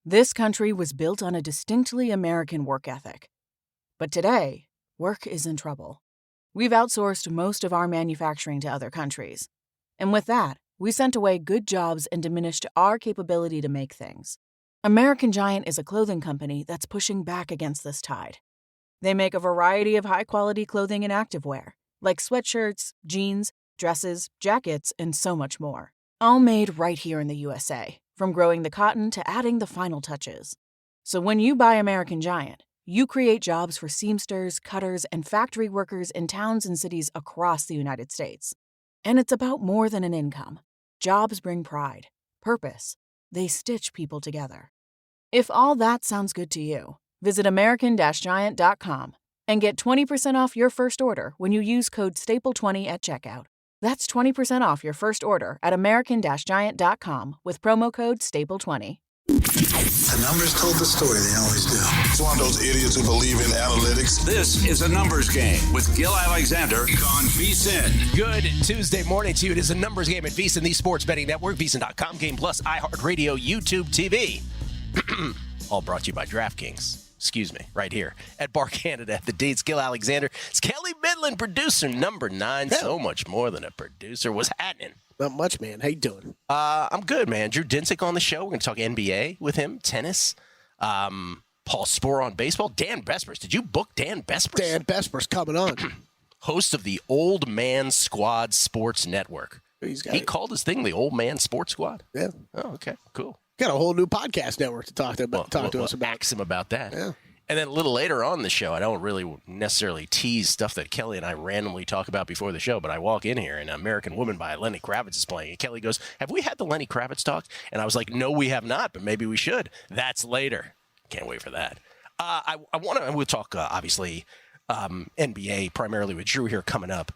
This country was built on a distinctly American work ethic. But today, work is in trouble. We've outsourced most of our manufacturing to other countries. And with that, we sent away good jobs and diminished our capability to make things. American Giant is a clothing company that's pushing back against this tide. They make a variety of high-quality clothing and activewear, like sweatshirts, jeans, dresses, jackets, and so much more. All made right here in the USA, from growing the cotton to adding the final touches. So when you buy American Giant, you create jobs for seamsters, cutters, and factory workers in towns and cities across the United States. And it's about more than an income. Jobs bring pride, purpose. They stitch people together. If all that sounds good to you, visit American-Giant.com and get 20% off your first order when you use code STAPLE20 at checkout. That's 20% off your first order at American-Giant.com with promo code STAPLE20. The numbers told the story, they always do. It's one of those idiots who believe in analytics. This is A Numbers Game with Gill Alexander on VSiN. Good Tuesday morning to you. It is A Numbers Game at VSiN, the sports betting network, VSiN.com, Game Plus, iHeartRadio, YouTube TV. All brought to you by DraftKings. Excuse me, right here at Bar Canada at the Dates. Gill Alexander. It's Kelley Bydlon, producer number 9. So much more than a producer. What's happening? Not much, man. How you doing? I'm good, man. Drew Dinsick on the show. We're going to talk NBA with him, tennis. Paul Sporer on baseball. Dan Bespers. Did you book Dan Bespers? Dan Bespers coming on. Host of the Old Man Squad Sports Network. He called his thing the Old Man Sports Squad? Yeah. Oh, okay. Cool. Got a whole new podcast network to talk to us about. Ask him about that. Yeah. And then a little later on the show, I don't really necessarily tease stuff that Kelley and I randomly talk about before the show, but I walk in here and American Woman by Lenny Kravitz is playing. And Kelley goes, have we had the Lenny Kravitz talk? And I was like, no, we have not, but maybe we should. That's later. Can't wait for that. We'll talk, obviously, NBA primarily with Drew here coming up.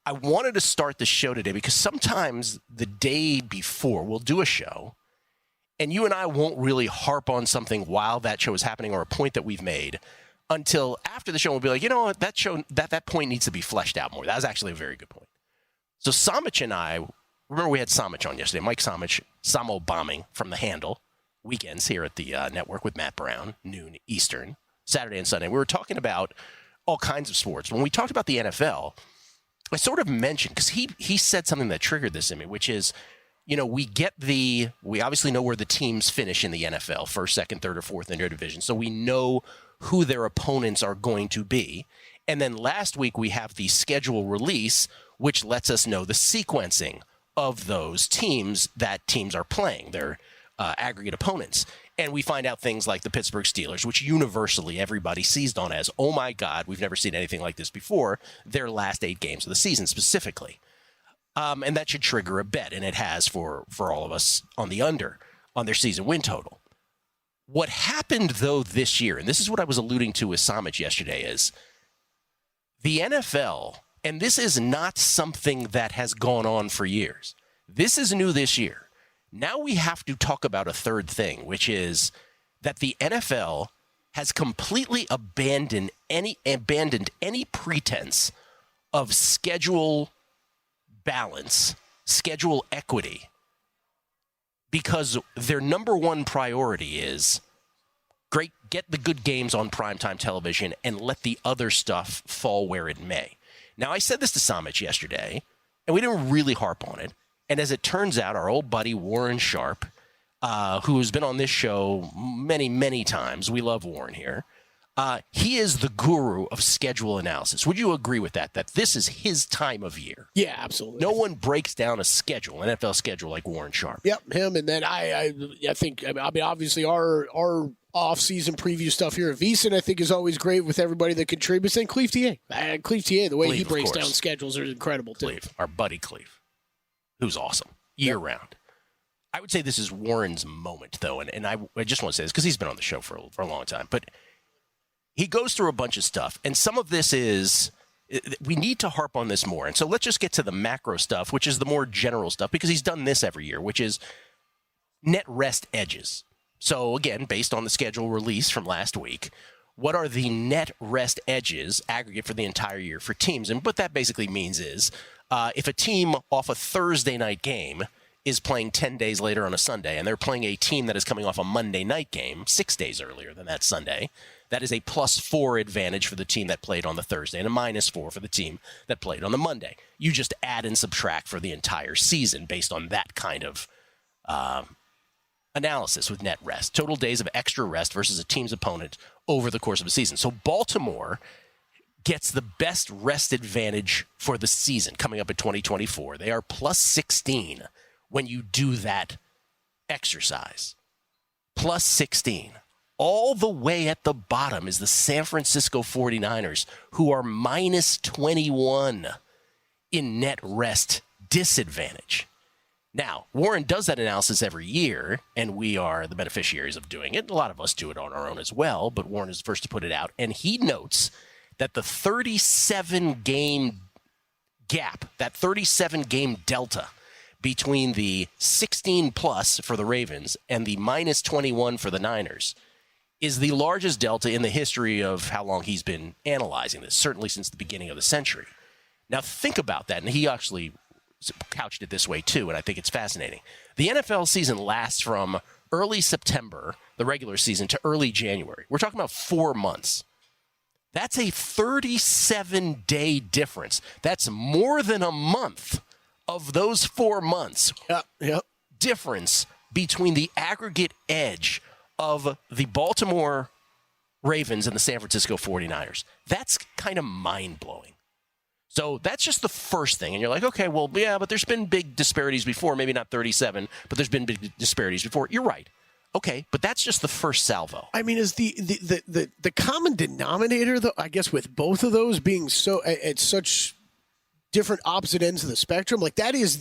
I wanted to start the show today because sometimes the day before we'll do a show and you and I won't really harp on something while that show is happening or a point that we've made until after the show. We'll be like, you know what, that point needs to be fleshed out more. That was actually a very good point. So Samich and I, remember we had Samich on yesterday, Mike Samich, Samo bombing from The Handle, weekends here at the network with Matt Brown, noon Eastern, Saturday and Sunday. We were talking about all kinds of sports. When we talked about the NFL, I sort of mentioned, because he said something that triggered this in me, which is, you know, we obviously know where the teams finish in the NFL, first, second, third, or fourth in their division. So we know who their opponents are going to be. And then last week we have the schedule release, which lets us know the sequencing of those teams that teams are playing, their aggregate opponents. And we find out things like the Pittsburgh Steelers, which universally everybody seized on as, oh my God, we've never seen anything like this before, their last 8 games of the season specifically. And that should trigger a bet, and it has for all of us on the under on their season win total. What happened, though, this year, and this is what I was alluding to with Samich yesterday, is the NFL, and this is not something that has gone on for years. This is new this year. Now we have to talk about a third thing, which is that the NFL has completely abandoned any pretense of schedule balance, schedule equity, because their number one priority is get the good games on primetime television and let the other stuff fall where it may. Now, I said this to Samich yesterday, and we didn't really harp on it. And as it turns out, our old buddy Warren Sharp, who has been on this show many, many times, we love Warren here, he is the guru of schedule analysis. Would you agree with that this is his time of year? Yeah, absolutely. No one breaks down a schedule, an NFL schedule, like Warren Sharp. Yep, him. And then I think, obviously our off-season preview stuff here at VSiN, I think, is always great with everybody that contributes. And Cleve TA. Cleve TA, the way he breaks down schedules is incredible, too. Cleve, our buddy Cleve, who's awesome year-round. I would say this is Warren's moment, though, and I just want to say this because he's been on the show for a long time, but he goes through a bunch of stuff, and some of this is we need to harp on this more. And so let's just get to the macro stuff, which is the more general stuff, because he's done this every year, which is net rest edges. So, again, based on the schedule release from last week, what are the net rest edges aggregate for the entire year for teams? And what that basically means is if a team off a Thursday night game is playing 10 days later on a Sunday, and they're playing a team that is coming off a Monday night game 6 days earlier than that Sunday, that is a +4 advantage for the team that played on the Thursday and a -4 for the team that played on the Monday. You just add and subtract for the entire season based on that kind of analysis with net rest. Total days of extra rest versus a team's opponent over the course of a season. So Baltimore gets the best rest advantage for the season coming up in 2024. They are +16 when you do that exercise. +16. All the way at the bottom is the San Francisco 49ers, who are -21 in net rest disadvantage. Now, Warren does that analysis every year, and we are the beneficiaries of doing it. A lot of us do it on our own as well, but Warren is the first to put it out. And he notes that the 37-game gap, that 37-game delta between the 16+ for the Ravens and the -21 for the Niners is the largest delta in the history of how long he's been analyzing this, certainly since the beginning of the century. Now, think about that, and he actually couched it this way, too, and I think it's fascinating. The NFL season lasts from early September, the regular season, to early January. We're talking about 4 months. That's a 37-day difference. That's more than a month of those 4 months difference between the aggregate edge of the Baltimore Ravens and the San Francisco 49ers. That's kind of mind-blowing. So that's just the first thing. And you're like, okay, well, yeah, but there's been big disparities before. Maybe not 37, but there's been big disparities before. You're right. Okay, but that's just the first salvo. I mean, is the common denominator, though, I guess, with both of those being so at such different opposite ends of the spectrum, like that is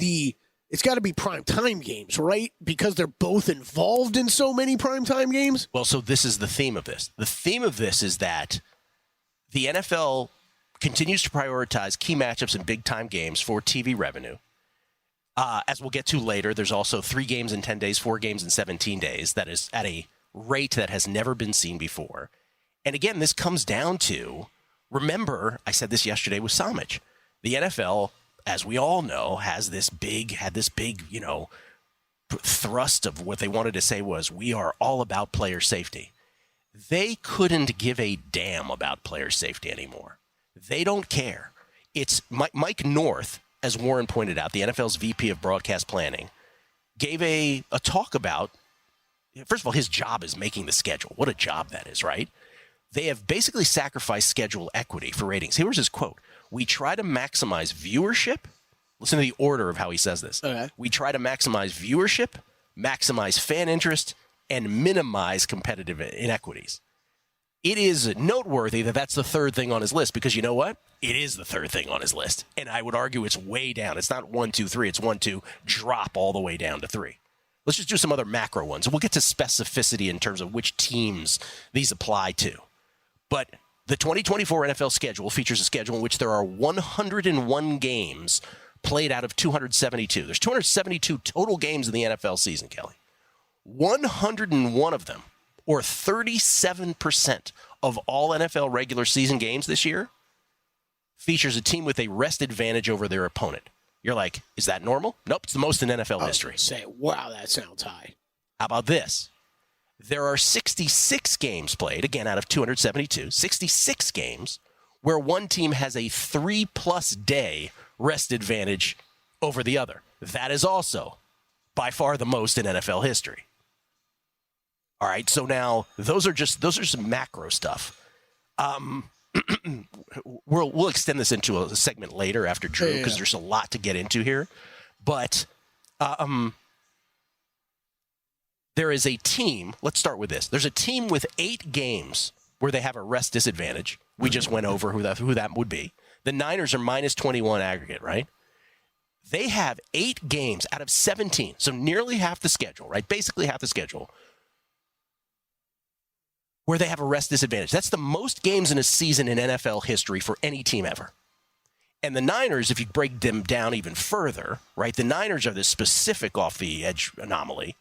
it's got to be prime time games, right? Because they're both involved in so many prime time games. Well, so this is the theme of this. The theme of this is that the NFL continues to prioritize key matchups and big-time games for TV revenue. As we'll get to later, there's also 3 games in 10 days, 4 games in 17 days. That is at a rate that has never been seen before. And again, this comes down to, remember, I said this yesterday with Samich, the NFL, as we all know, had this big, thrust of what they wanted to say was, we are all about player safety. They couldn't give a damn about player safety anymore. They don't care. It's Mike North, as Warren pointed out, the NFL's VP of Broadcast Planning, gave a talk about, first of all, his job is making the schedule. What a job that is, right? They have basically sacrificed schedule equity for ratings. Here's his quote. We try to maximize viewership. Listen to the order of how he says this. Okay. We try to maximize viewership, maximize fan interest, and minimize competitive inequities. It is noteworthy that that's the third thing on his list because you know what? It is the third thing on his list. And I would argue it's way down. It's not 1, 2, 3. It's 1, 2, drop all the way down to 3. Let's just do some other macro ones. We'll get to specificity in terms of which teams these apply to. But the 2024 NFL schedule features a schedule in which there are 101 games played out of 272. There's 272 total games in the NFL season, Kelley. 101 of them, or 37% of all NFL regular season games this year, features a team with a rest advantage over their opponent. You're like, is that normal? Nope, it's the most in NFL history. Say, wow, that sounds high. How about this? There are 66 games played, again, out of 272, 66 games where one team has a 3+ day rest advantage over the other. That is also by far the most in NFL history. All right, so now those are some macro stuff. We'll extend this into a segment later after Drew because there's a lot to get into here. But there is a team. Let's start with this. There's a team with 8 games where they have a rest disadvantage. We just went over who that would be. The Niners are -21 aggregate, right? They have 8 games out of 17, so nearly half the schedule, right? Basically half the schedule, where they have a rest disadvantage. That's the most games in a season in NFL history for any team ever. And the Niners, if you break them down even further, right, the Niners are this specific off-the-edge anomaly.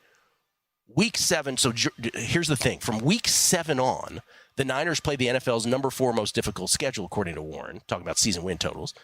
Week 7, so here's the thing. From Week 7 on, the Niners play the NFL's number 4 most difficult schedule, according to Warren, talking about season win totals.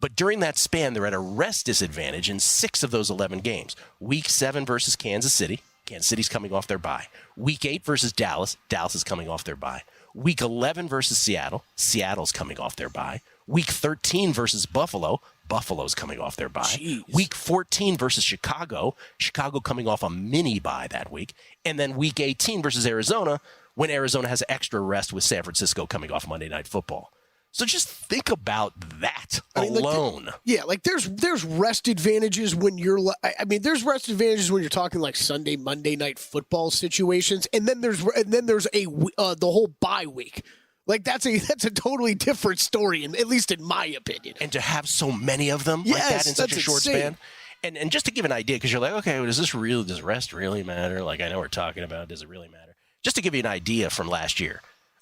But during that span, they're at a rest disadvantage in 6 of those 11 games. Week 7 versus Kansas City. Kansas City's coming off their bye. Week 8 versus Dallas. Dallas is coming off their bye. Week 11 versus Seattle. Seattle's coming off their bye. Week 13 versus Buffalo. Buffalo's coming off their bye. Jeez. Week 14 versus Chicago. Chicago coming off a mini bye that week. And then week 18 versus Arizona, when Arizona has extra rest with San Francisco coming off Monday Night Football. So just think about that alone. There's rest advantages when you're. There's rest advantages when you're talking like Sunday, Monday Night Football situations, and then there's the whole bye week. Like that's a totally different story, at least in my opinion. And to have so many of them like that in such a short span. And just to give an idea, because you're like, okay, well, does rest really matter? Like I know we're talking about, does it really matter? Just to give you an idea from last year.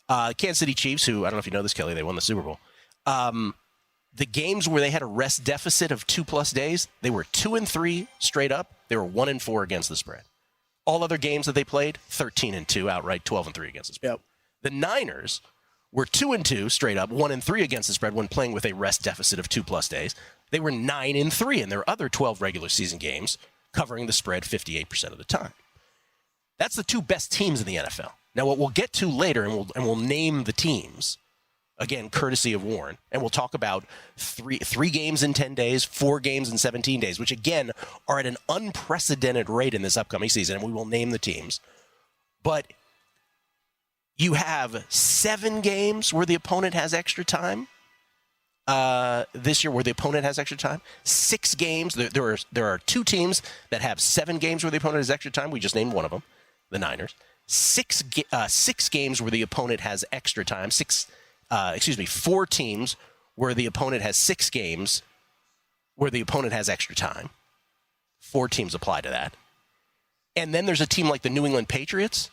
Kansas City Chiefs, who, I don't know if you know this, Kelley, they won the Super Bowl. The games where they had a rest deficit of 2+ days, they were 2-3 straight up. They were 1-4 against the spread. All other games that they played, 13-2 outright, 12-3 against the spread. Yep. The Niners were 2-2 straight up, 1-3 against the spread when playing with a rest deficit of 2+ days. They were 9-3 in their other 12 regular season games, covering the spread 58% of the time. That's the 2 best teams in the NFL. Now, what we'll get to later, and we'll name the teams, again, courtesy of Warren, and we'll talk about three games in 10 days, 4 games in 17 days, which, again, are at an unprecedented rate in this upcoming season, and we will name the teams. But you have 7 games where the opponent has extra time this year, where the opponent has extra time. 6 games. There are 2 teams that have 7 games where the opponent has extra time. We just named one of them, the Niners. 6 games where the opponent has extra time. 4 teams where the opponent has 6 games where the opponent has extra time. 4 teams apply to that. And then there's a team like the New England Patriots,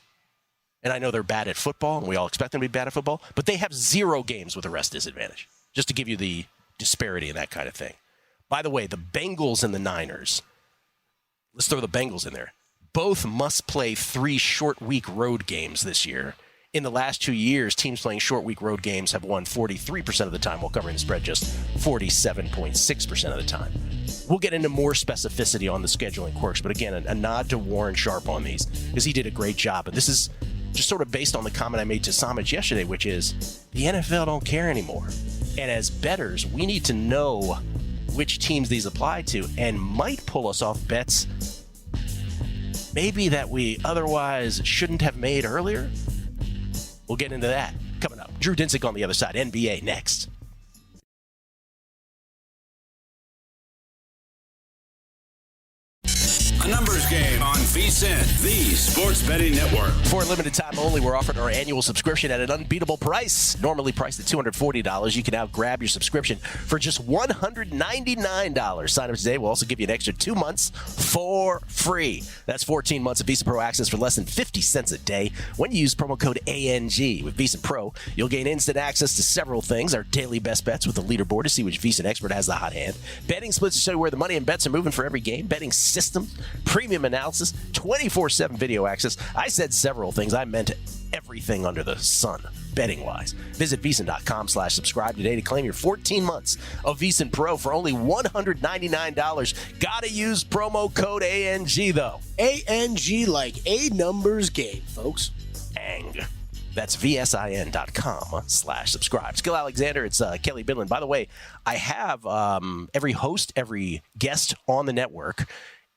and I know they're bad at football, and we all expect them to be bad at football, but they have 0 games with a rest disadvantage, just to give you the disparity in that kind of thing. By the way, the Bengals and the Niners, let's throw the Bengals in there. Both must play 3 short week road games this year. In the last 2 years, teams playing short week road games have won 43% of the time while covering the spread just 47.6% of the time. We'll get into more specificity on the scheduling quirks, but again, a nod to Warren Sharp on these because he did a great job. But this is just sort of based on the comment I made to Samich yesterday, which is the NFL don't care anymore. And as bettors, we need to know which teams these apply to and might pull us off bets maybe that we otherwise shouldn't have made earlier. We'll get into that coming up. Drew Dinsick on the other side. NBA next. A numbers game on VSiN, the sports betting network. For a limited time only, we're offering our annual subscription at an unbeatable price. Normally priced at $240, you can now grab your subscription for just $199. Sign up today. We'll also give you an extra 2 months for free. That's 14 months of Visa Pro access for less than 50 cents a day when you use promo code ANG. With Visa Pro, you'll gain instant access to several things. Our daily best bets with the leaderboard to see which Visa expert has the hot hand. Betting splits to show you where the money and bets are moving for every game. Betting systems, premium analysis, 24/7 video access. I said several things. I meant everything under the sun, betting-wise. Visit VSiN.com/subscribe today to claim your 14 months of VSiN Pro for only $199. Gotta use promo code ANG, though. ANG like a numbers game, folks. ANG. That's VSIN.com/subscribe. Gill Alexander, it's Kelley Bydlon. By the way, I have every host, every guest on the network,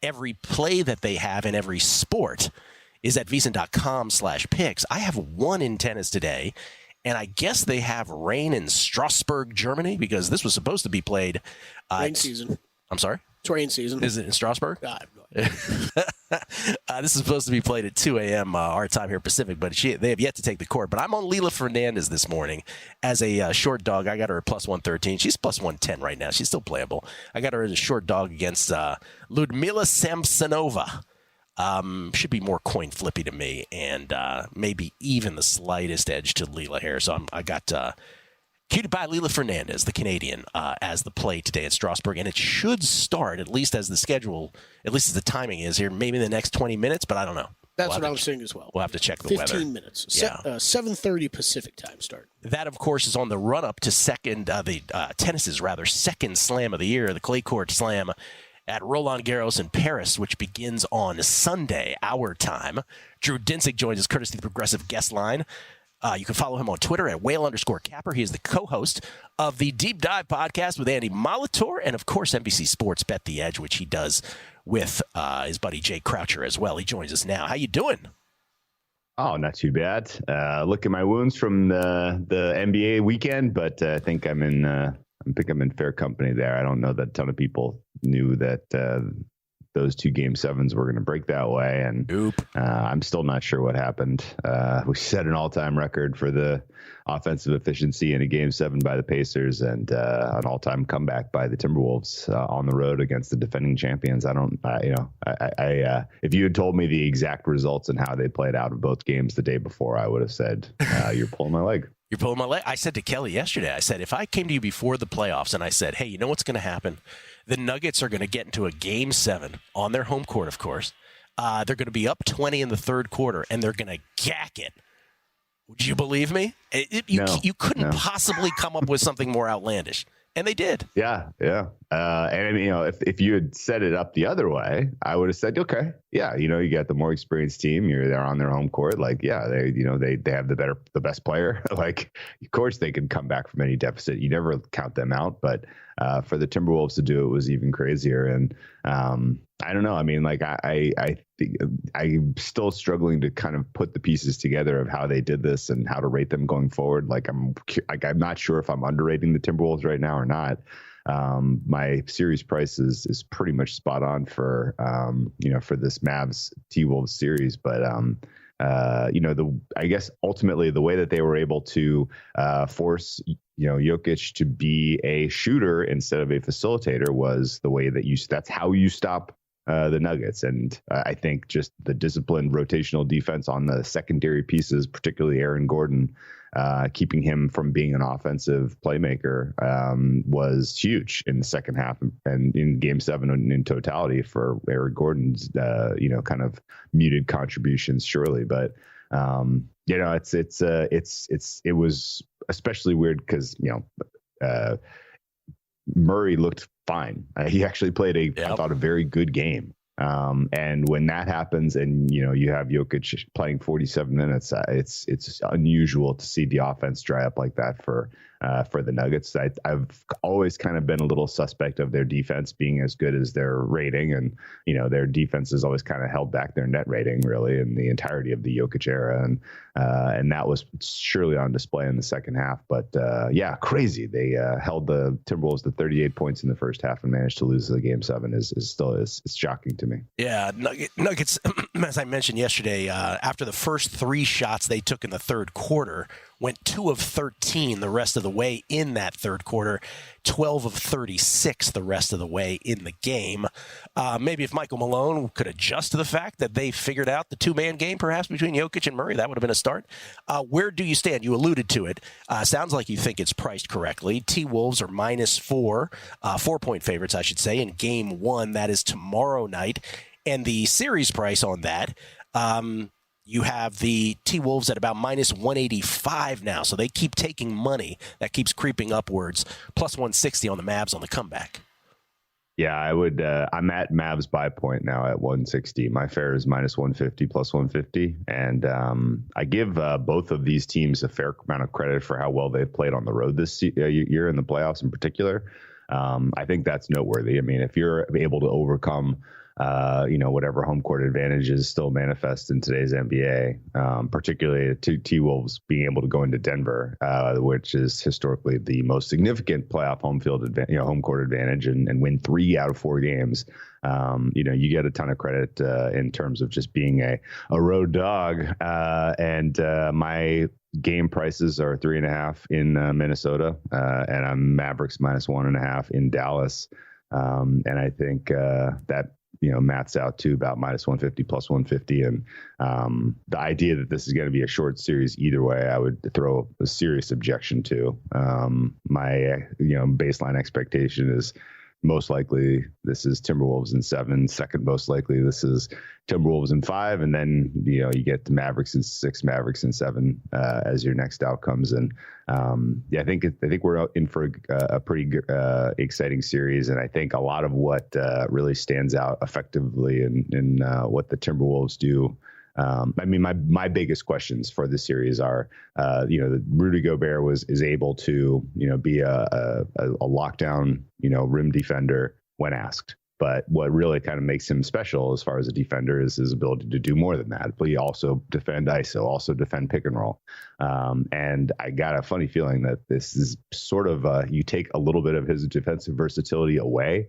every play that they have in every sport is at VSiN.com/picks. I have one in tennis today, and I guess they have rain in Strasbourg, Germany, because this was supposed to be played. Rain season. I'm sorry? It's rain season. Is it in Strasbourg? God. This is supposed to be played at 2 a.m. Our time here Pacific, but they have yet to take the court. But I'm on Lila Fernandez this morning as a short dog. I got her at +113. She's +110 right now. She's still playable. I got her as a short dog against Ludmila Samsonova. Should be more coin flippy to me, and maybe even the slightest edge to Lila here. So I got cued by Lila Fernandez, the Canadian, as the play today at Strasbourg. And it should start, at least as the schedule, at least as the timing is here, maybe in the next 20 minutes, but I don't know. That's what I'm saying as well. We'll have to check the 15 weather. 15 minutes. Yeah. 7:30 Pacific time start. That, of course, is on the run-up to tennis's second slam of the year, the clay court slam at Roland Garros in Paris, which begins on Sunday, our time. Drew Dinsick joins us courtesy of the Progressive Guest Line. You can follow him on Twitter at @whale_capper. He is the co-host of the Deep Dive podcast with Andy Molitor and, of course, NBC Sports Bet the Edge, which he does with his buddy Jay Croucher as well. He joins us now. How you doing? Oh, not too bad. Look at my wounds from the NBA weekend, but I think I'm in fair company there. I don't know that a ton of people knew that those 2 Game 7s were going to break that way, and I'm still not sure what happened. We set an all-time record for the offensive efficiency in a Game 7 by the Pacers, and an all-time comeback by the Timberwolves on the road against the defending champions. If you had told me the exact results and how they played out of both games the day before, I would have said, "You're pulling my leg." You're pulling my leg. I said to Kelley yesterday, I said, if I came to you before the playoffs and I said, hey, you know what's going to happen? The Nuggets are going to get into a Game 7 on their home court, of course. They're going to be up 20 in the third quarter, and they're going to gack it. Would you believe me? You couldn't possibly come up with something more outlandish. And they did. Yeah. And I mean, if you had set it up the other way, I would have said, okay, yeah, you got the more experienced team. They're on their home court. Like, yeah, they have the best player. Like, of course they can come back from any deficit. You never count them out. But for the Timberwolves to do it was even crazier. And I don't know. I mean, like, I think I'm still struggling to kind of put the pieces together of how they did this and how to rate them going forward. Like, I'm not sure if I'm underrating the Timberwolves right now or not. My series price is pretty much spot on for for this Mavs T-Wolves series, but I guess ultimately the way that they were able to force Jokic to be a shooter instead of a facilitator was the way that that's how you stop the Nuggets. And I think just the disciplined rotational defense on the secondary pieces, particularly Aaron Gordon, keeping him from being an offensive playmaker was huge in the second half and in Game 7 in totality for Aaron Gordon's kind of muted contributions, surely. But it was especially weird because Murray looked fine. He actually played I thought a very good game. And when that happens and, you have Jokic playing 47 minutes, it's unusual to see the offense dry up like that for the Nuggets. I've always kind of been a little suspect of their defense being as good as their rating. And, their defense has always kind of held back their net rating really in the entirety of the Jokic era. And that was surely on display in the second half. But crazy. They held the Timberwolves to 38 points in the first half and managed to lose the Game 7 is still shocking to me. Yeah, Nuggets, as I mentioned yesterday, after the first 3 shots they took in the third quarter, went 2 of 13 the rest of the way in that third quarter, 12 of 36 the rest of the way in the game. Maybe if Michael Malone could adjust to the fact that they figured out the 2-man game perhaps between Jokic and Murray, that would have been a start. Where do you stand? You alluded to it. Sounds like you think it's priced correctly. T-Wolves are -4, 4-point favorites, I should say, in Game 1. That is tomorrow night. And the series price on that, you have the T-Wolves at about -185 now, so they keep taking money. That keeps creeping upwards. +160 on the Mavs on the comeback. Yeah, I would. I'm at Mavs buy point now at 160. My fair is -150, +150, and I give both of these teams a fair amount of credit for how well they've played on the road this year in the playoffs in particular. I think that's noteworthy. I mean, if you're able to overcome whatever home court advantages still manifest in today's NBA, particularly T-Wolves being able to go into Denver, which is historically the most significant playoff home court advantage and win 3 out of 4 games. You get a ton of credit in terms of just being a road dog. And my game prices are 3.5 in Minnesota, and I'm Mavericks -1.5 in Dallas. And I think that mats out to about -150, +150. And the idea that this is going to be a short series either way, I would throw a serious objection to. My baseline expectation is most likely this is Timberwolves in 7. Second most likely this is Timberwolves in 5, and then you get the Mavericks in 6, Mavericks in 7 as your next outcomes. And I think we're in for a pretty exciting series, and I think a lot of what really stands out effectively in what the Timberwolves do. My biggest questions for this series are, Rudy Gobert is able to, be a lockdown, rim defender when asked. But what really kind of makes him special as far as a defender is his ability to do more than that. But he also defend ISO, also defend pick and roll. And I got a funny feeling that this is sort of you take a little bit of his defensive versatility away.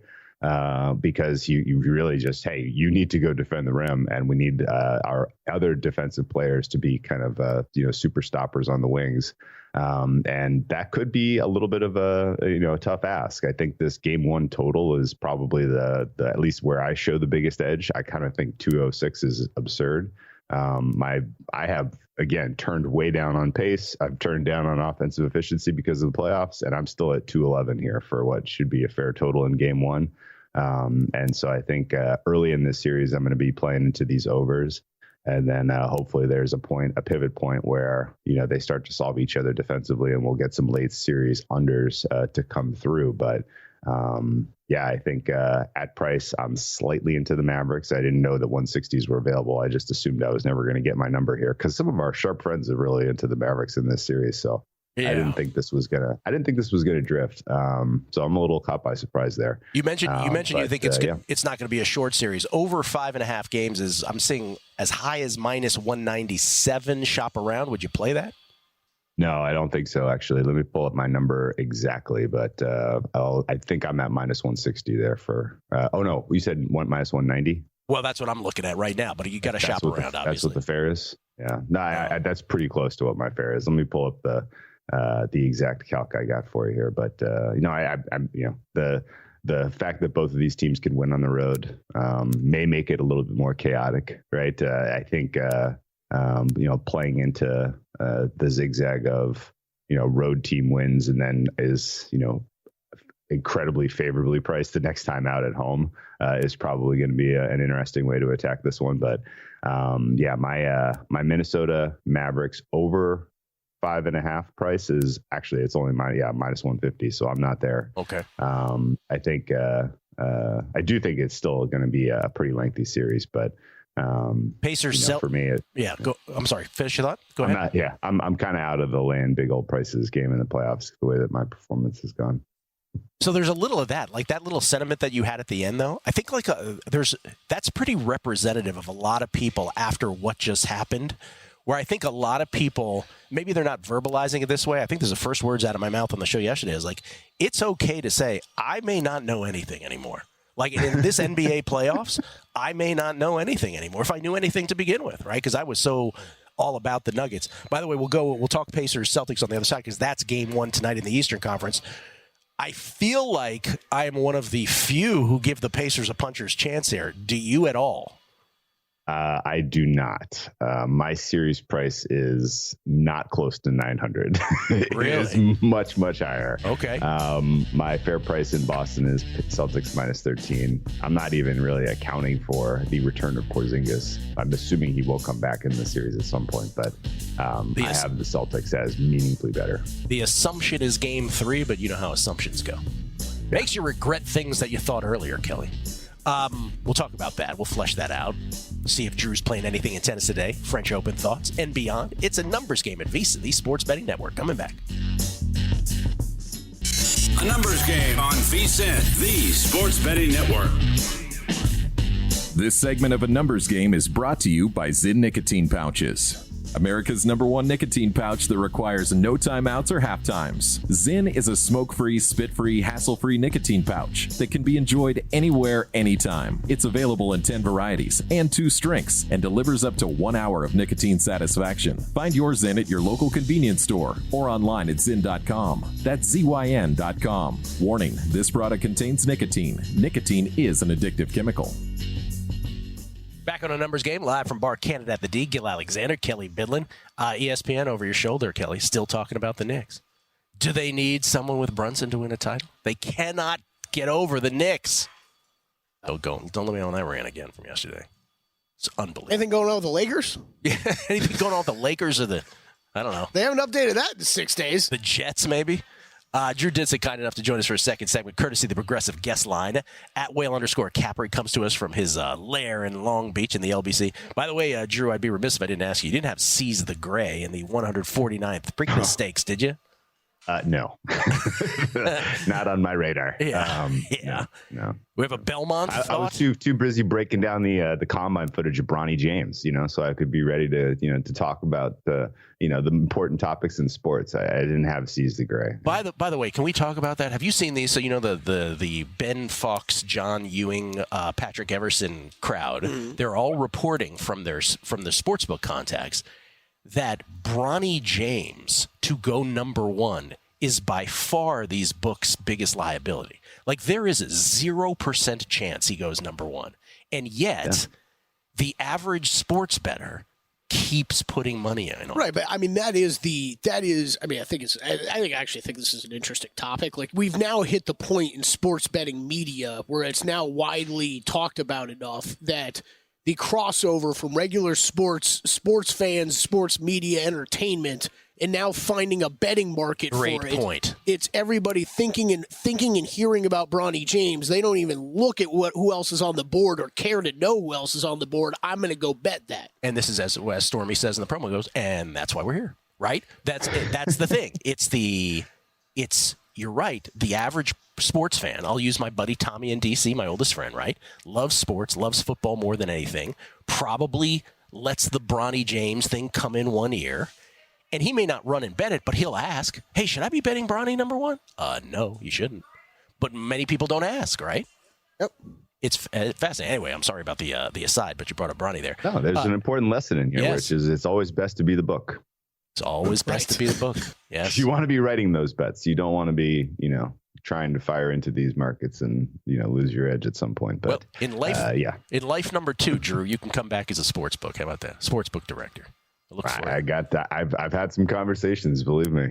Because you really just, hey, you need to go defend the rim, and we need our other defensive players to be kind of super stoppers on the wings, and that could be a little bit of a tough ask. I think this game 1 total is probably the at least where I show the biggest edge. I kind of think 206 is absurd. I have again turned way down on pace. I've turned down on offensive efficiency because of the playoffs, and I'm still at 211 here for what should be a fair total in game 1. And so I think early in this series, I'm going to be playing into these overs, and then hopefully there's a pivot point where they start to solve each other defensively, and we'll get some late series unders to come through. But I think at price, I'm slightly into the Mavericks. I didn't know that 160s were available. I just assumed I was never going to get my number here because some of our sharp friends are really into the Mavericks in this series. So yeah. I didn't think this was gonna drift. So I'm a little caught by surprise there. You mentioned you think it's not going to be a short series. Over 5.5 games is I'm seeing as high as minus 197 shop around. Would you play that? No, I don't think so, actually. Let me pull up my number exactly, but I think I'm at minus 160 there for you said minus 190? Well, that's what I'm looking at right now, but you got to shop around, obviously. That's what the fair is? Yeah. No, that's pretty close to what my fair is. Let me pull up the exact calc I got for you here. But, the fact that both of these teams can win on the road may make it a little bit more chaotic, right? I think playing into the zigzag of, road team wins and then is, incredibly favorably priced the next time out at home is probably going to be an interesting way to attack this one. But my Minnesota Mavericks over 5.5 price is actually, it's only minus 150. So I'm not there. Okay. I think I do think it's still going to be a pretty lengthy series, but Pacers for me. I'm sorry. Finish your thought. Go ahead. I'm kind of out of the laying big old prices game in the playoffs the way that my performance has gone. So there's a little of that, like that little sentiment that you had at the end, though. I think that's pretty representative of a lot of people after what just happened. Where I think a lot of people, maybe they're not verbalizing it this way. I think there's the first words out of my mouth on the show yesterday is like, it's okay to say I may not know anything anymore. Like in this NBA playoffs, I may not know anything anymore if I knew anything to begin with, right? Because I was so all about the Nuggets. By the way, we'll talk Pacers Celtics on the other side because that's game 1 tonight in the Eastern Conference. I feel like I am one of the few who give the Pacers a puncher's chance here. Do you at all? I do not. My series price is not close to 900. Really? It is much, much higher. Okay. My fair price in Boston is Celtics minus 13. I'm not even really accounting for the return of Porzingis. I'm assuming he will come back in the series at some point, but I have the Celtics as meaningfully better. The assumption is game 3, but you know how assumptions go. Makes you regret things that you thought earlier, Kelley. We'll talk about that. We'll flesh that out. See if Drew's playing anything in tennis today. French Open thoughts and beyond. It's a numbers game at Visa, the Sports Betting Network. Coming back. A numbers game on VSiN, the Sports Betting Network. This segment of A Numbers Game is brought to you by Zyn Nicotine Pouches. America's #1 nicotine pouch that requires no timeouts or half times. Zyn is a smoke-free, spit-free, hassle-free nicotine pouch that can be enjoyed anywhere, anytime. It's available in 10 varieties and 2 strengths and delivers up to 1 hour of nicotine satisfaction. Find your Zyn at your local convenience store or online at Zyn.com. That's ZYN.com. Warning, this product contains nicotine. Nicotine is an addictive chemical. Back on A Numbers Game, live from Bar Canada at the D. Gill Alexander, Kelley Bydlon. ESPN over your shoulder, Kelley. Still talking about the Knicks. Do they need someone with Brunson to win a title? They cannot Get over the Knicks. Don't let me on that rant again from yesterday. It's unbelievable. Anything going on with the Lakers? Yeah, anything going on with the Lakers or I don't know. They haven't updated that in 6 days. The Jets, maybe? Drew Dinsick, kind enough to join us for a second segment, courtesy of the Progressive Guest Line. At Whale_Capper comes to us from his lair in Long Beach in the LBC. By the way, Drew, I'd be remiss if I didn't ask you. You didn't have Seize the Gray in the 149th Preakness Stakes, did you? No. Not on my radar. Yeah. No. We have a Belmont I was too busy breaking down the combine footage of Bronny James, so I could be ready to to talk about the important topics in sports. I didn't have Seize the Gray. By the way, can we talk about that? Have you seen these? So the Ben Fox, John Ewing, Patrick Everson crowd. Mm-hmm. They're all reporting from the sportsbook contacts that Bronny James to go number one is by far these books' biggest liability. Like, there is a 0% chance he goes number one. And yet, the average sports bettor keeps putting money in on it. Right, but I mean, I actually think this is an interesting topic. Like, we've now hit the point in sports betting media where it's now widely talked about enough that the crossover from regular sports fans, sports media, entertainment, and now finding a betting market for it. Great point. It's everybody thinking and hearing about Bronny James. They don't even look at who else is on the board or care to know who else is on the board. I'm going to go bet that. And this is as Stormy says in the promo goes, and that's why we're here, right? That's the thing. You're right. The average sports fan, I'll use my buddy Tommy in D.C., my oldest friend, right? Loves sports, loves football more than anything, probably lets the Bronny James thing come in one ear, and he may not run and bet it, but he'll ask, hey, should I be betting Bronny number one? No, you shouldn't. But many people don't ask, right? Yep. It's fascinating. Anyway, I'm sorry about the aside, but you brought up Bronny there. No, there's an important lesson in here, which is it's always best to be the book. It's always best to be the book. Yes. You want to be writing those bets. You don't want to be, trying to fire into these markets and, lose your edge at some point. But in life number 2, Drew, you can come back as a sports book. How about that? Sports book director. I got that. I've had some conversations, believe me.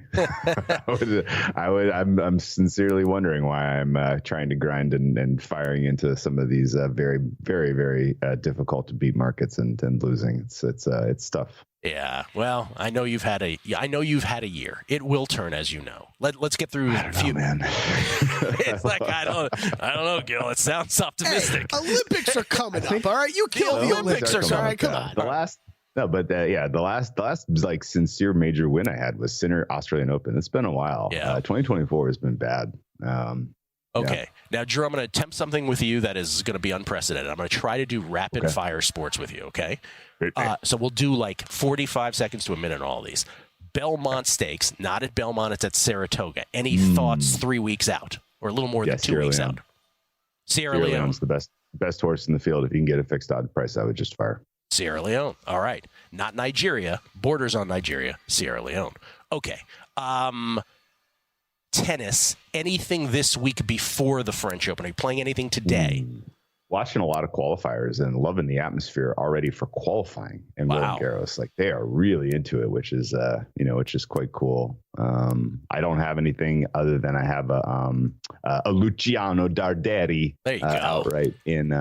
I'm sincerely wondering why I'm trying to grind and firing into some of these very, very, very difficult to beat markets and losing. It's tough. Yeah. Well, I know you've had a year. It will turn, as you know. Let's get through a few. Man. It's like I don't know, Gill. It sounds optimistic. Hey, Olympics are coming up. All right, you killed the Olympics. All right, come on. The last like sincere major win I had was Sinner Australian Open. It's been a while. Yeah. 2024 has been bad. Okay. Now, Drew, I'm going to attempt something with you that is going to be unprecedented. I'm going to try to do rapid fire sports with you. Okay. So we'll do like 45 seconds to a minute on all these. Belmont Stakes, not at Belmont, it's at Saratoga. Any thoughts 3 weeks out or a little more than 2 weeks out? Sierra Leone's the best horse in the field. If you can get a fixed odd price, I would just fire. Sierra Leone. All right. Not Nigeria. Borders on Nigeria. Sierra Leone. Okay. Tennis. Anything this week before the French Open? Are you playing anything today? Watching a lot of qualifiers and loving the atmosphere already for qualifying in Roland Garros. Like, they are really into it, which is quite cool. I don't have anything other than I have a Luciano Darderi outright in.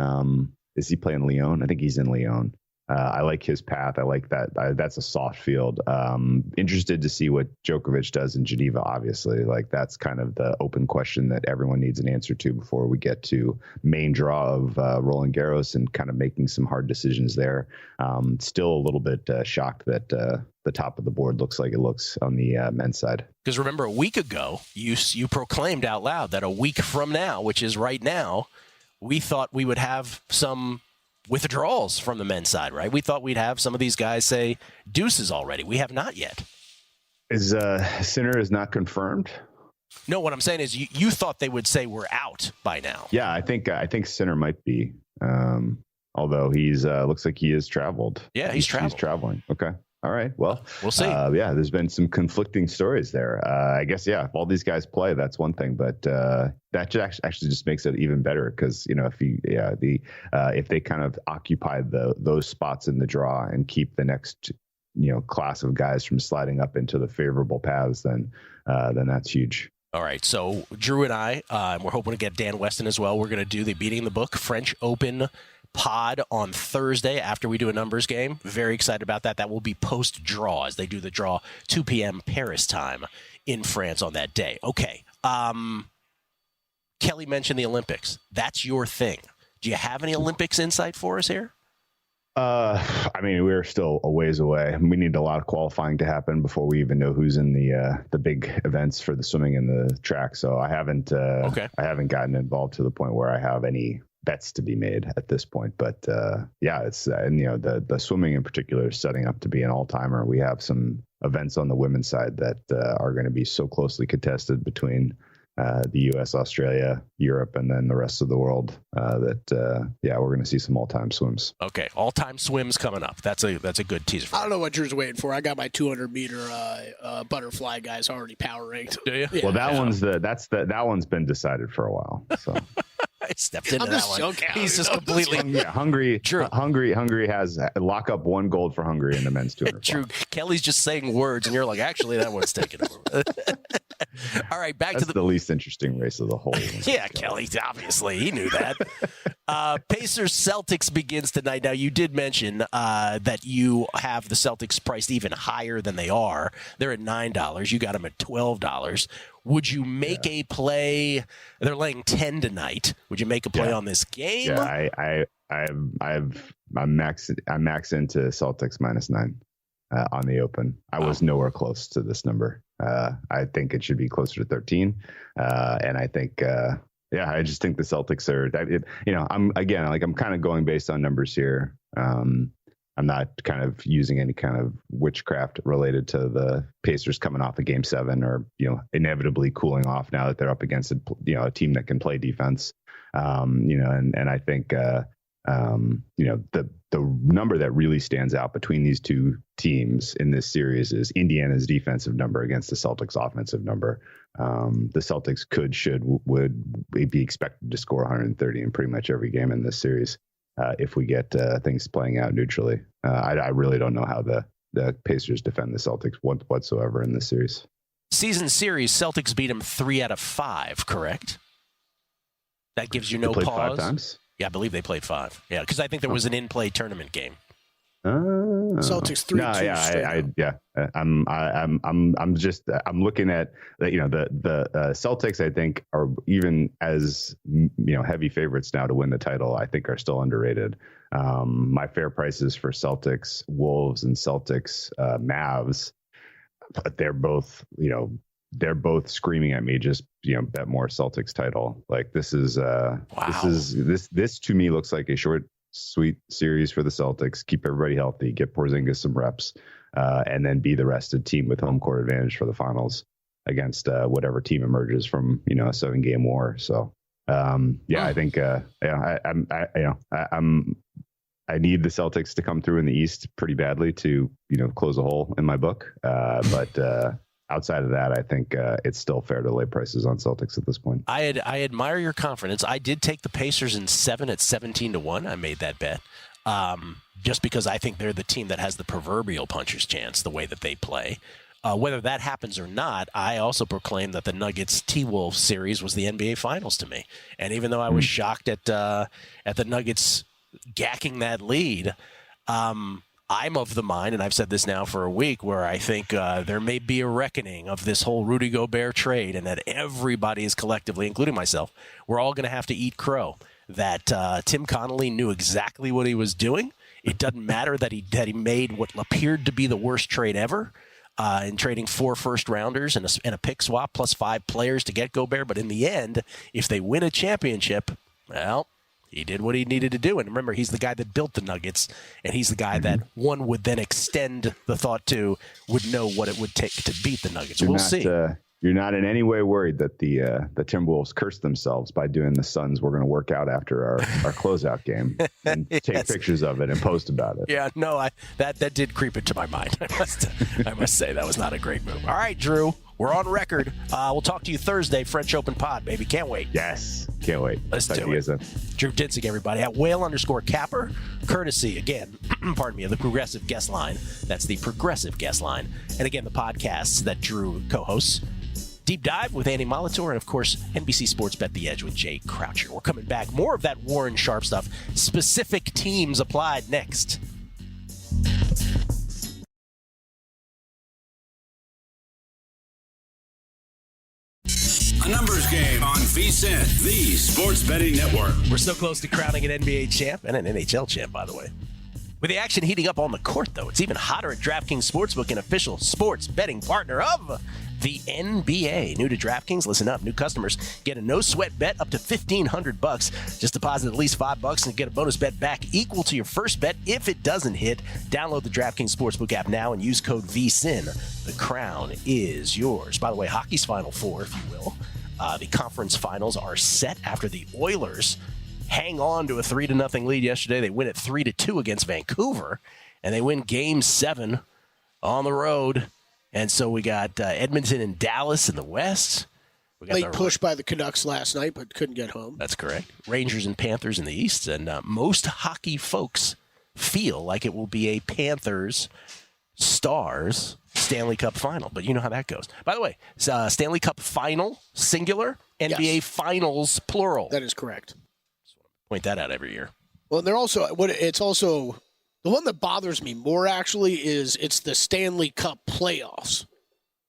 Is he playing Lyon? I think he's in Lyon. I like his path. I like that. That's a soft field. Interested to see what Djokovic does in Geneva, obviously. Like, that's kind of the open question that everyone needs an answer to before we get to main draw of Roland Garros and kind of making some hard decisions there. Still a little bit shocked that the top of the board looks like it looks on the men's side. Because remember, a week ago, you proclaimed out loud that a week from now, which is right now, we thought we would have some withdrawals from the men's side, right? We thought we'd have some of these guys say deuces already. We have not yet. Is Sinner is not confirmed? No, what I'm saying is you thought they would say we're out by now. Yeah, I think Sinner might be. Although he's looks like he has traveled. Yeah, he's traveling. Okay. All right. Well, we'll see. There's been some conflicting stories there. I guess, if all these guys play, that's one thing, but that actually just makes it even better because, if they kind of occupy those spots in the draw and keep the next, class of guys from sliding up into the favorable paths, then that's huge. All right, so Drew and I, and we're hoping to get Dan Weston as well. We're going to do the Beating the Book French Open pod on Thursday after we do a numbers game. Very excited about that. That will be post-draw as they do the draw 2 p.m. Paris time in France on that day. Okay. Kelley mentioned the Olympics. That's your thing. Do you have any Olympics insight for us here? I mean, we're still a ways away. We need a lot of qualifying to happen before we even know who's in the big events for the swimming and the track. So I haven't I haven't gotten involved to the point where I have any bets to be made at this point. But it's and the swimming in particular is setting up to be an all-timer. We have some events on the women's side that are going to be so closely contested between the U.S., Australia, Europe, and then the rest of the world that we're going to see some all-time swims. Okay, all-time swims coming up. That's a good teaser. I don't know what Drew's waiting for. I got my 200-meter butterfly guys already power ranked. Do you? Yeah. Well, that one's been decided for a while. So I stepped into that one. joking. He's just completely Hungary. True. Hungary has lock up 1 gold for Hungary in the men's 200. True. Kelley's just saying words, and you're like, actually, that one's taken over. All right, back That's to the least interesting race of the whole. Yeah, Kelley, obviously, he knew that. Pacers Celtics begins tonight. Now, you did mention that you have the Celtics priced even higher than they are. They're at $9. You got them at $12. Would you make a play? They're laying 10 tonight. Would you make a play on this game? Yeah, I'm max into Celtics -9 on the open. I was nowhere close to this number. I think it should be closer to 13. And I think, I just think the Celtics are, I'm kind of going based on numbers here. I'm not kind of using any kind of witchcraft related to the Pacers coming off of Game 7 or, inevitably cooling off now that they're up against a team that can play defense. And I think, the number that really stands out between these two teams in this series is Indiana's defensive number against the Celtics offensive number. The Celtics would be expected to score 130 in pretty much every game in this series. If we get things playing out neutrally. I really don't know how the Pacers defend the Celtics whatsoever in this series. Season series, Celtics beat them 3 out of 5, correct? That gives you no pause? 5 times? Yeah, I believe they played 5. Yeah, because I think there was an in-play tournament game. Celtics 3-2. I'm looking at the Celtics. I think are even as heavy favorites now to win the title. I think are still underrated. My fair prices for Celtics, Wolves, and Celtics Mavs, but they're both screaming at me. Just bet more Celtics title. Like this is this to me looks like a short, sweet series for the Celtics. Keep everybody healthy, get Porzingis some reps, and then be the rested team with home court advantage for the finals against whatever team emerges from a 7-game war. So I think I need the Celtics to come through in the East pretty badly to close a hole in my book. But outside of that, I think it's still fair to lay prices on Celtics at this point. I admire your confidence. I did take the Pacers in 7 at 17-1. I made that bet just because I think they're the team that has the proverbial puncher's chance the way that they play. Whether that happens or not, I also proclaim that the Nuggets T-Wolves series was the NBA Finals to me. And even though I was shocked at the Nuggets gacking that lead, I'm of the mind, and I've said this now for a week, where I think there may be a reckoning of this whole Rudy Gobert trade, and that everybody is collectively, including myself, we're all going to have to eat crow. That Tim Connolly knew exactly what he was doing. It doesn't matter that he made what appeared to be the worst trade ever in trading 4 first-rounders and a pick swap plus 5 players to get Gobert. But in the end, if they win a championship, well, he did what he needed to do. And remember, he's the guy that built the Nuggets, and he's the guy that one would then extend the thought to, would know what it would take to beat the Nuggets. We'll see. You're not in any way worried that the Timberwolves cursed themselves by doing the Suns. We're going to work out after our closeout game and take pictures of it and post about it. Yeah, no, that did creep into my mind. I must say that was not a great move. All right, Drew, we're on record. We'll talk to you Thursday, French Open pod, baby. Can't wait. Yes, can't wait. Let's do it. Drew Dinsick, everybody, at whale_capper, courtesy, again, pardon me, of the Progressive Guest Line. That's the Progressive Guest Line. And again, the podcasts that Drew co-hosts, Deep Dive with Andy Molitor, and of course, NBC Sports Bet the Edge with Jay Croucher. We're coming back. More of that Warren Sharp stuff. Specific teams applied next. A numbers game on VSiN, the Sports Betting Network. We're so close to crowning an NBA champ and an NHL champ, by the way. With the action heating up on the court, though, it's even hotter at DraftKings Sportsbook, an official sports betting partner of the NBA. New to DraftKings, listen up. New customers get a no-sweat bet up to $1,500. Just deposit at least $5 and get a bonus bet back equal to your first bet if it doesn't hit. Download the DraftKings Sportsbook app now and use code VSiN. The crown is yours. By the way, hockey's Final Four, if you will. The conference finals are set after the Oilers hang on to a 3-0 lead yesterday. They win it 3-2 against Vancouver, and they win Game 7 on the road. And so we got Edmonton and Dallas in the West. We got late push by the Canucks last night, but couldn't get home. That's correct. Rangers and Panthers in the East. And most hockey folks feel like it will be a Panthers-Stars Stanley Cup final. But you know how that goes. By the way, Stanley Cup final, singular, NBA Finals, plural. That is correct. Point that out every year. Well, they're also the one that bothers me more actually is it's the Stanley Cup playoffs,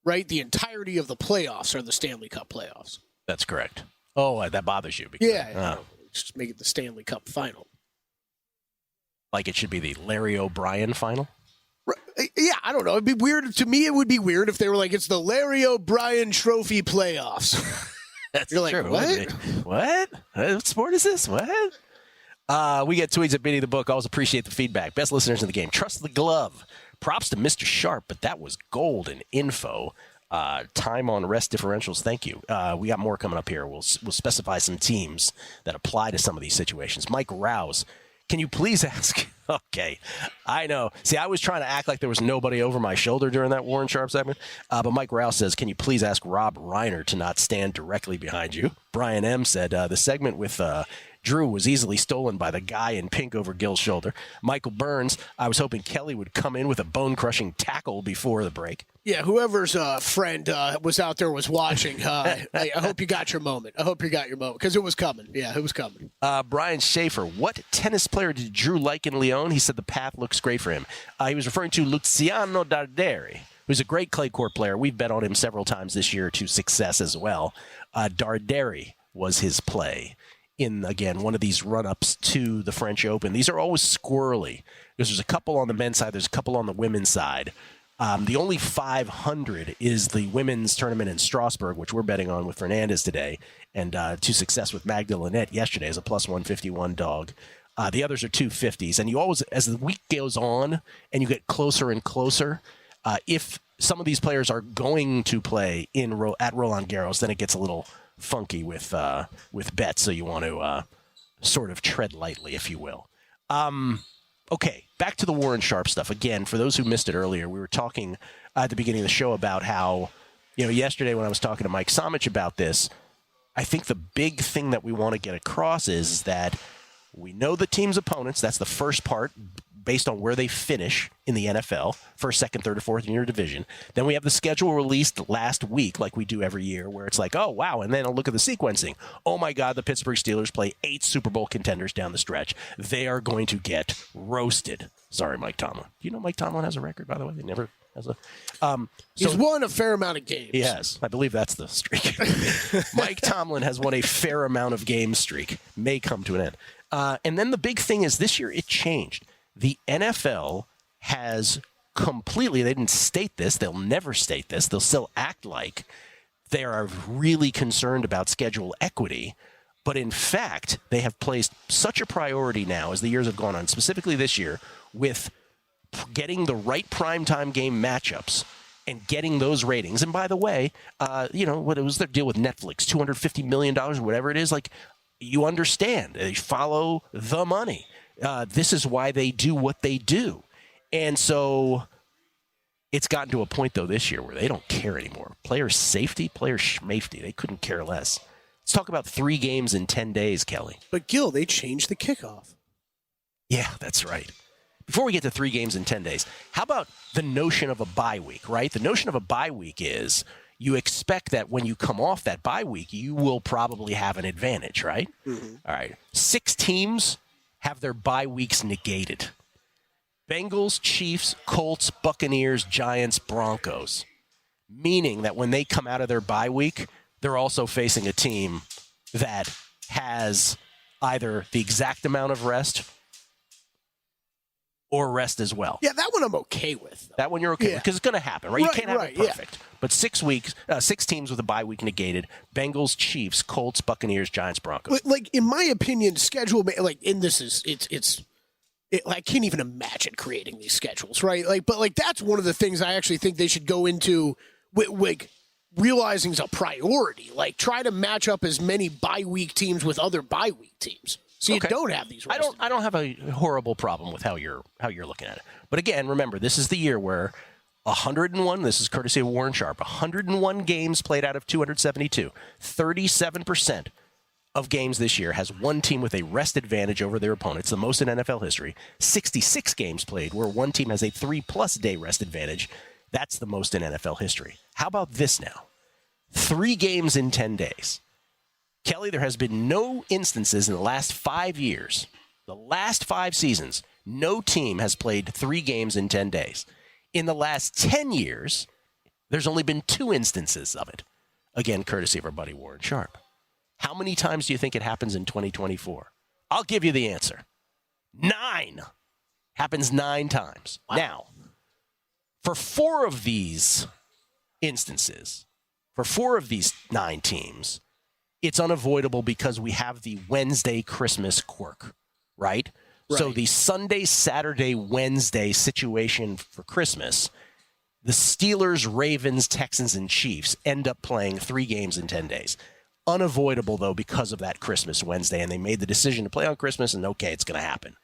right? The entirety of the playoffs are the Stanley Cup playoffs. That's correct. Oh, that bothers you. Because, just make it the Stanley Cup final. Like it should be the Larry O'Brien final? Right. Yeah, I don't know. It'd be weird. To me, it would be weird if they were like, it's the Larry O'Brien Trophy playoffs. That's You're true. Like, what? What sport is this? What? We get tweets at Benny the Book. Always appreciate the feedback. Best listeners in the game. Trust the glove. Props to Mr. Sharp, but that was golden info. Time on rest differentials. Thank you. We got more coming up here. We'll specify some teams that apply to some of these situations. Mike Rouse, can you please ask? Okay, I know. See, I was trying to act like there was nobody over my shoulder during that Warren Sharp segment. But Mike Rouse says, can you please ask Rob Reiner to not stand directly behind you? Brian M. said, the segment with Drew was easily stolen by the guy in pink over Gill's shoulder. Michael Burns, I was hoping Kelley would come in with a bone-crushing tackle before the break. Yeah, whoever's friend was out there was watching. I hope you got your moment. I hope you got your moment because it was coming. Yeah, it was coming. Brian Schaefer, what tennis player did Drew like in Lyon? He said the path looks great for him. He was referring to Luciano Darderi, who's a great clay court player. We've bet on him several times this year to success as well. Darderi was his play in, again, one of these run-ups to the French Open. These are always squirrely because there's a couple on the men's side, there's a couple on the women's side. The only 500 is the women's tournament in Strasbourg, which we're betting on with Fernandez today, and to success with Magda Linette yesterday as a plus 151 dog. The others are 250s. And you always, as the week goes on and you get closer and closer, if some of these players are going to play at Roland Garros, then it gets a little funky with bets. So you want to sort of tread lightly, if you will. Okay, back to the Warren Sharp stuff. Again, for those who missed it earlier, we were talking at the beginning of the show about how, yesterday when I was talking to Mike Somich about this, I think the big thing that we want to get across is that we know the team's opponents. That's the first part, based on where they finish in the NFL, first, second, third, or fourth in your division. Then we have the schedule released last week, like we do every year, where it's like, oh, wow, and then I'll look at the sequencing. Oh, my God, the Pittsburgh Steelers play 8 Super Bowl contenders down the stretch. They are going to get roasted. Sorry, Mike Tomlin. Do you know Mike Tomlin has a record, by the way? He never has a... He's won a fair amount of games. He has. I believe that's the streak. Mike Tomlin has won a fair amount of game streak. May come to an end. And then the big thing is this year it changed. The NFL has completely, they didn't state this, they'll never state this, they'll still act like they are really concerned about schedule equity, but in fact, they have placed such a priority now as the years have gone on, specifically this year, with getting the right primetime game matchups and getting those ratings. And by the way, what was their deal with Netflix, $250 million or whatever it is, like, you understand, they follow the money. This is why they do what they do. And so it's gotten to a point, though, this year where they don't care anymore. Player safety, player schmafety, they couldn't care less. Let's talk about 3 games in 10 days, Kelley. But, Gill, they changed the kickoff. Yeah, that's right. Before we get to 3 games in 10 days, how about the notion of a bye week, right? The notion of a bye week is you expect that when you come off that bye week, you will probably have an advantage, right? Mm-hmm. All right. 6 teams have their bye weeks negated. Bengals, Chiefs, Colts, Buccaneers, Giants, Broncos. Meaning that when they come out of their bye week, they're also facing a team that has either the exact amount of rest or rest as well. Yeah, that one I'm okay with. That one you're okay with because it's going to happen, right? You can't have it perfect. Yeah. But 6 teams with a bye week negated: Bengals, Chiefs, Colts, Buccaneers, Giants, Broncos. Like in my opinion, schedule I can't even imagine creating these schedules, right? But that's one of the things I actually think they should go into with realizing is a priority. Like, try to match up as many bye week teams with other bye week teams, so you don't have these. I don't have a horrible problem with how you're looking at it. But again, remember, this is the year where 101. This is courtesy of Warren Sharp. 101 games played out of 272. 37% of games this year has one team with a rest advantage over their opponents, the most in NFL history. 66 games played where one team has a 3+ day rest advantage. That's the most in NFL history. How about this now? 3 games in 10 days. Kelley, there has been no instances in the last 5 years, the last 5 seasons, no team has played 3 games in 10 days. In the last 10 years, there's only been 2 instances of it. Again, courtesy of our buddy Warren Sharp. How many times do you think it happens in 2024? I'll give you the answer. 9. Happens 9 times. Wow. Now, for 4 of these instances, for 4 of these 9 teams, it's unavoidable because we have the Wednesday Christmas quirk, right? So the Sunday, Saturday, Wednesday situation for Christmas, the Steelers, Ravens, Texans, and Chiefs end up playing 3 games in 10 days. Unavoidable, though, because of that Christmas Wednesday, and they made the decision to play on Christmas, and okay, it's going to happen.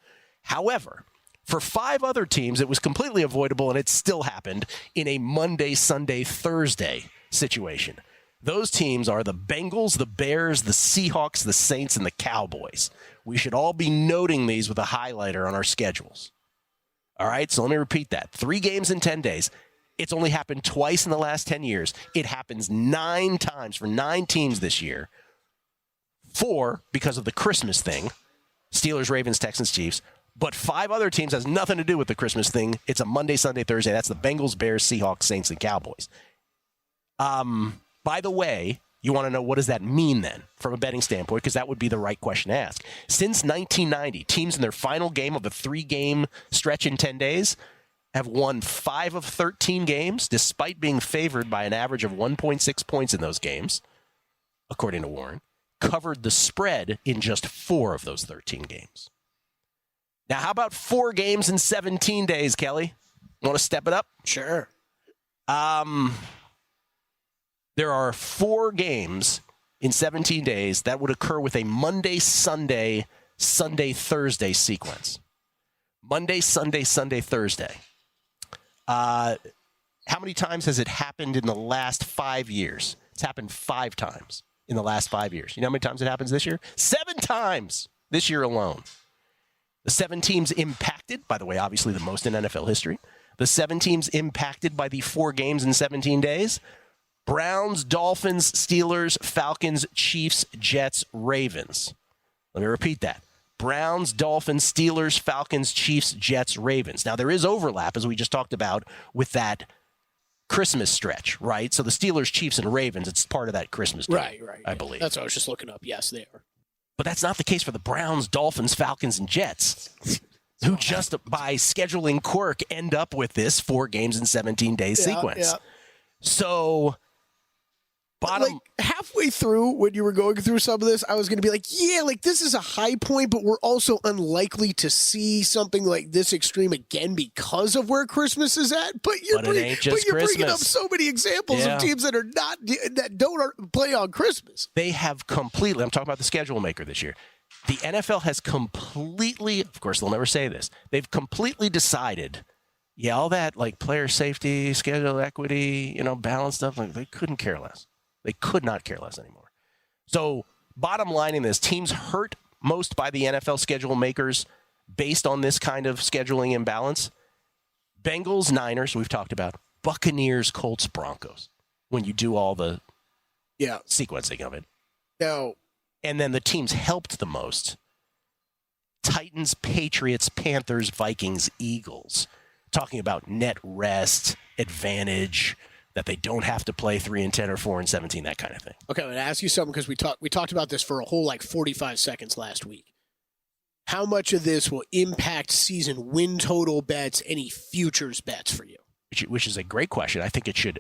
However, for 5 other teams, it was completely avoidable, and it still happened in a Monday, Sunday, Thursday situation. Those teams are the Bengals, the Bears, the Seahawks, the Saints, and the Cowboys. We should all be noting these with a highlighter on our schedules. All right, so let me repeat that. 3 games in 10 days. It's only happened twice in the last 10 years. It happens 9 times for 9 teams this year. 4 because of the Christmas thing. Steelers, Ravens, Texans, Chiefs. But 5 other teams has nothing to do with the Christmas thing. It's a Monday, Sunday, Thursday. That's the Bengals, Bears, Seahawks, Saints, and Cowboys. By the way, you want to know what does that mean then from a betting standpoint, because that would be the right question to ask. Since 1990, teams in their final game of a 3-game stretch in 10 days have won 5 of 13 games, despite being favored by an average of 1.6 points in those games, according to Warren, covered the spread in just 4 of those 13 games. Now, how about 4 games in 17 days, Kelley? Want to step it up? Sure. There are 4 games in 17 days that would occur with a Monday, Sunday, Sunday, Thursday sequence. Monday, Sunday, Sunday, Thursday. How many times has it happened in the last 5 years? It's happened 5 times in the last 5 years. You know how many times it happens this year? 7 times this year alone. The 7 teams impacted, by the way, obviously the most in NFL history. The 7 teams impacted by the 4 games in 17 days. Browns, Dolphins, Steelers, Falcons, Chiefs, Jets, Ravens. Let me repeat that. Browns, Dolphins, Steelers, Falcons, Chiefs, Jets, Ravens. Now, there is overlap, as we just talked about, with that Christmas stretch, right? So the Steelers, Chiefs, and Ravens, it's part of that Christmas game, right. I believe. That's what I was just looking up. Yes, they are. But that's not the case for the Browns, Dolphins, Falcons, and Jets, who just by scheduling quirk end up with this 4 games in 17 days sequence. Yeah. So... halfway through when you were going through some of this, I was going to be like, yeah, this is a high point, but we're also unlikely to see something like this extreme again because of where Christmas is at. But you're bringing up so many examples of teams that don't play on Christmas. They have completely, I'm talking about the schedule maker this year. The NFL has completely, of course, they'll never say this, they've completely decided, all that player safety, schedule equity, balance stuff, they couldn't care less. They could not care less anymore. So, bottom line in this, teams hurt most by the NFL schedule makers based on this kind of scheduling imbalance. Bengals, Niners, we've talked about. Buccaneers, Colts, Broncos. when you do all the Yeah. sequencing of it. Now, And then the teams helped the most. Titans, Patriots, Panthers, Vikings, Eagles. Talking about net rest, advantage, that they don't have to play 3-10 or 4-17, that kind of thing. okay, I'm going to ask you something because we talked about this for a whole 45 seconds last week. How much of this will impact season win total bets, any futures bets for you? Which is a great question. I think it should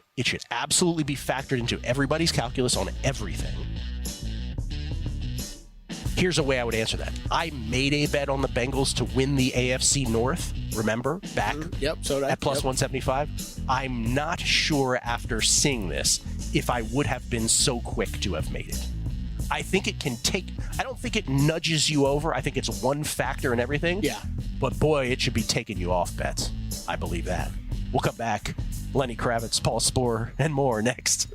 absolutely be factored into everybody's calculus on everything. Here's a way I would answer that. I made a bet on the Bengals to win the AFC North, remember, back at plus 175. I'm not sure after seeing this if I would have been so quick to have made it. I think it can I don't think it nudges you over. I think it's one factor in everything. Yeah. But boy, it should be taking you off bets. I believe that. We'll come back. Lenny Kravitz, Paul Sporer, and more next.